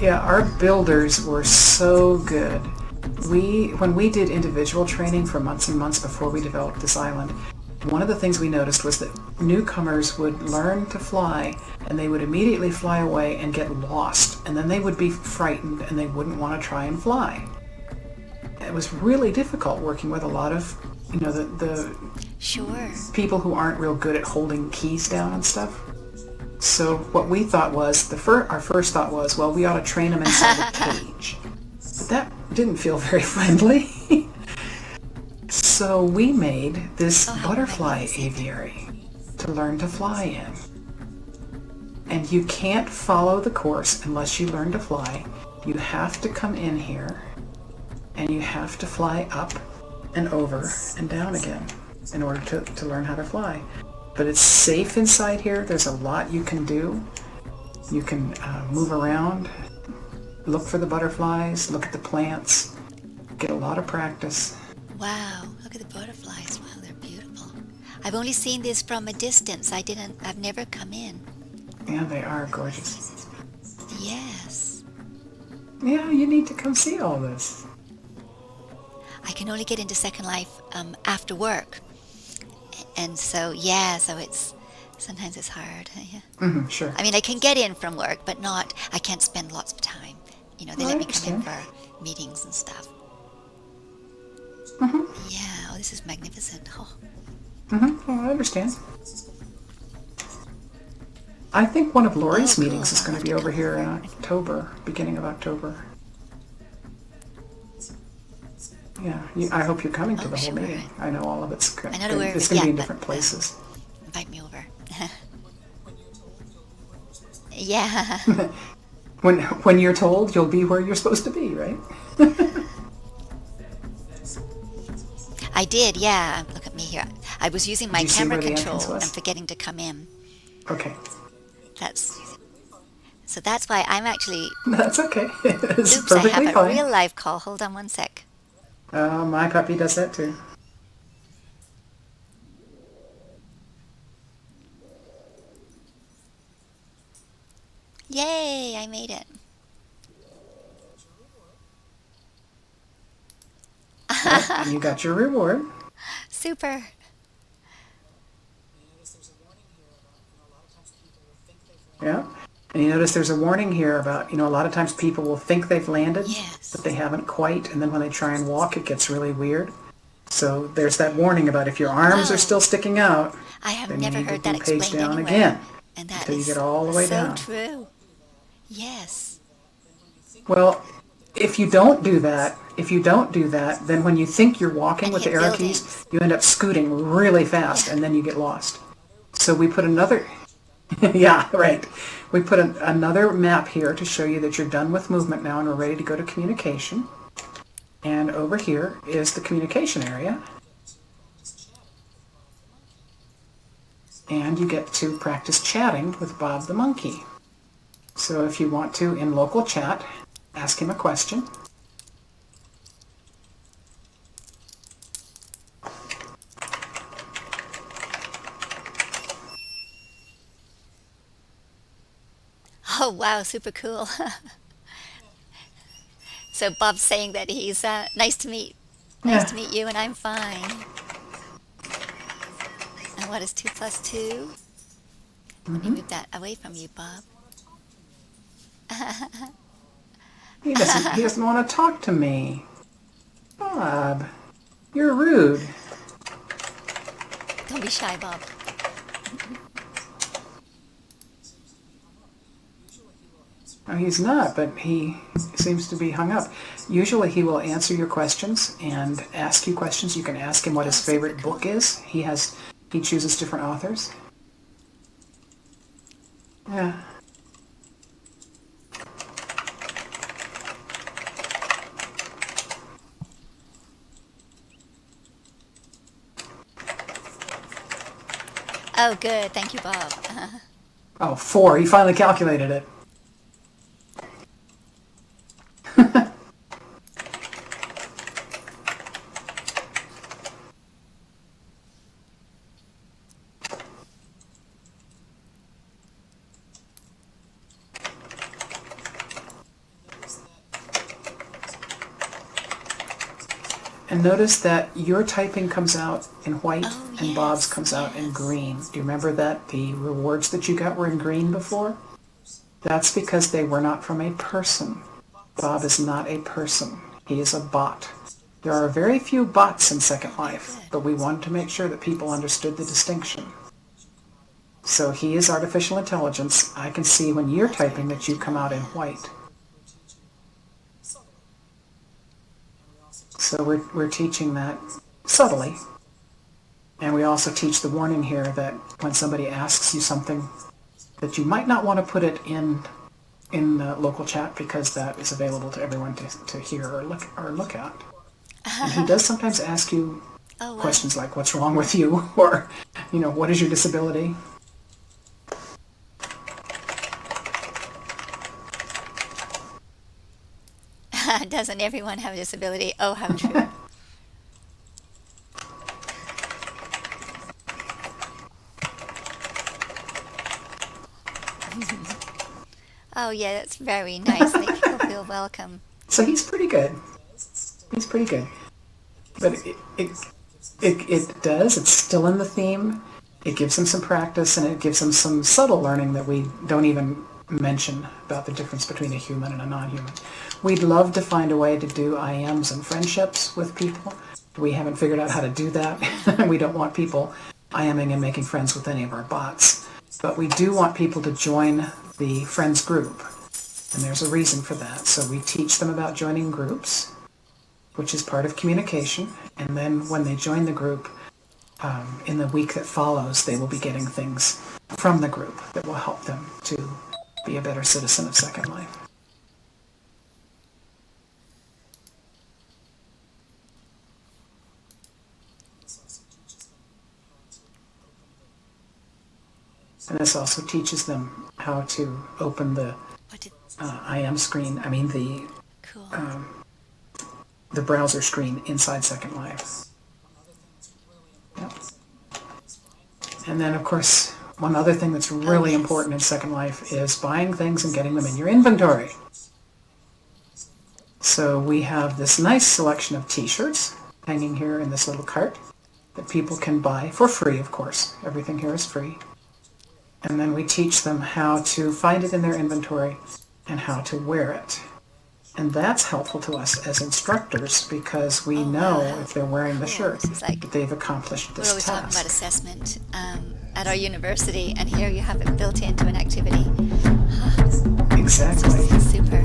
Yeah, our builders were so good. When we did individual training for months and months before we developed this island, one of the things we noticed was that newcomers would learn to fly and they would immediately fly away and get lost, and then they would be frightened and they wouldn't want to try and fly. It was really difficult working with a lot of, the Sure. people who aren't real good at holding keys down and stuff. So what we thought was, our first thought was, well, we ought to train them inside a cage. But that didn't feel very friendly. So we made this butterfly aviary to learn to fly in. And you can't follow the course unless you learn to fly. You have to come in here and you have to fly up and over and down again in order to learn how to fly. But it's safe inside here. There's a lot you can do. You can move around, look for the butterflies, look at the plants, get a lot of practice. Wow, look at the butterflies. Wow, they're beautiful. I've only seen this from a distance. I've never come in. Yeah, they are gorgeous. Yes. Yeah, you need to come see all this. I can only get into Second Life after work. And so sometimes it's hard. Yeah. Mm-hmm, sure. I mean, I can get in from work, but I can't spend lots of time. They let me come in for meetings and stuff. Mm-hmm. Yeah, this is magnificent. Oh. Mm-hmm. Oh, I understand. I think one of Lori's meetings is going to be over here in October, beginning of October. Yeah, I hope you're coming to the whole meeting. I know all of it's going to be in different places. Invite me over. Yeah. When you're told, you'll be where you're supposed to be, right? I did, yeah. Look at me here. I was using my camera control and forgetting to come in. Okay. So that's why I'm actually... That's okay. It's Oops, I perfectly have a fine. real live call. Hold on one sec. My puppy does that too. Yay, I made it. Yep, and you got your reward. Super. Yeah. And you notice there's a warning here about, a lot of times people will think they've landed, but they haven't quite, and then when they try and walk, it gets really weird. So there's that warning about if your arms are still sticking out, I have then never you need heard to that do page explained down anywhere. again And that until you is get all the way down. so true. Yes. Well, if you don't do that, then when you think you're walking with the arrow keys, you end up scooting really fast, and then you get lost. So we put another... Yeah, right. We put another map here to show you that you're done with movement now and we're ready to go to communication. And over here is the communication area. And you get to practice chatting with Bob the monkey. So if you want to, in local chat, ask him a question. Oh, wow, super cool. So Bob's saying that he's nice to meet you, and I'm fine. And what is 2 plus 2? Let me move that away from you, Bob. He doesn't want to talk to me. Bob, you're rude. Don't be shy, Bob. Oh, he's not, but he seems to be hung up. Usually he will answer your questions and ask you questions. You can ask him what his favorite book is. He chooses different authors. Yeah. Oh, good. Thank you, Bob. Oh, 4. He finally calculated it. And notice that your typing comes out in white Oh, and Bob's yes, comes out in yes. green. Do you remember that the rewards that you got were in green before? That's because they were not from a person. Bob is not a person. He is a bot. There are very few bots in Second Life, but we wanted to make sure that people understood the distinction. So he is artificial intelligence. I can see when you're typing that you come out in white. So we're teaching that subtly. And we also teach the warning here that when somebody asks you something, that you might not want to put it in the local chat because that is available to everyone to hear or look at. And he does sometimes ask you Oh, wow. questions like, what's wrong with you? Or, what is your disability? Doesn't everyone have a disability? Oh, how true. Oh, yeah, that's very nice. Make people feel welcome. So he's pretty good. He's pretty good. But it does. It's still in the theme. It gives him some practice, and it gives him some subtle learning that we don't even mention about the difference between a human and a non-human. We'd love to find a way to do IMs and friendships with people. We haven't figured out how to do that. We don't want people IMing and making friends with any of our bots. But we do want people to join the friends group. And there's a reason for that. So we teach them about joining groups, which is part of communication. And then when they join the group, in the week that follows, they will be getting things from the group that will help them to be a better citizen of Second Life. And this also teaches them how to open the What did... IM screen, Cool. the browser screen inside Second Life. Yep. And then, of course, one other thing that's really important in Second Life is buying things and getting them in your inventory. So we have this nice selection of t-shirts hanging here in this little cart that people can buy for free, of course. Everything here is free. And then we teach them how to find it in their inventory and how to wear it. And that's helpful to us as instructors because we know if they're wearing the shirt that they've accomplished this We're always talking task. about assessment at our university, and here you have it built into an activity. Exactly. Super.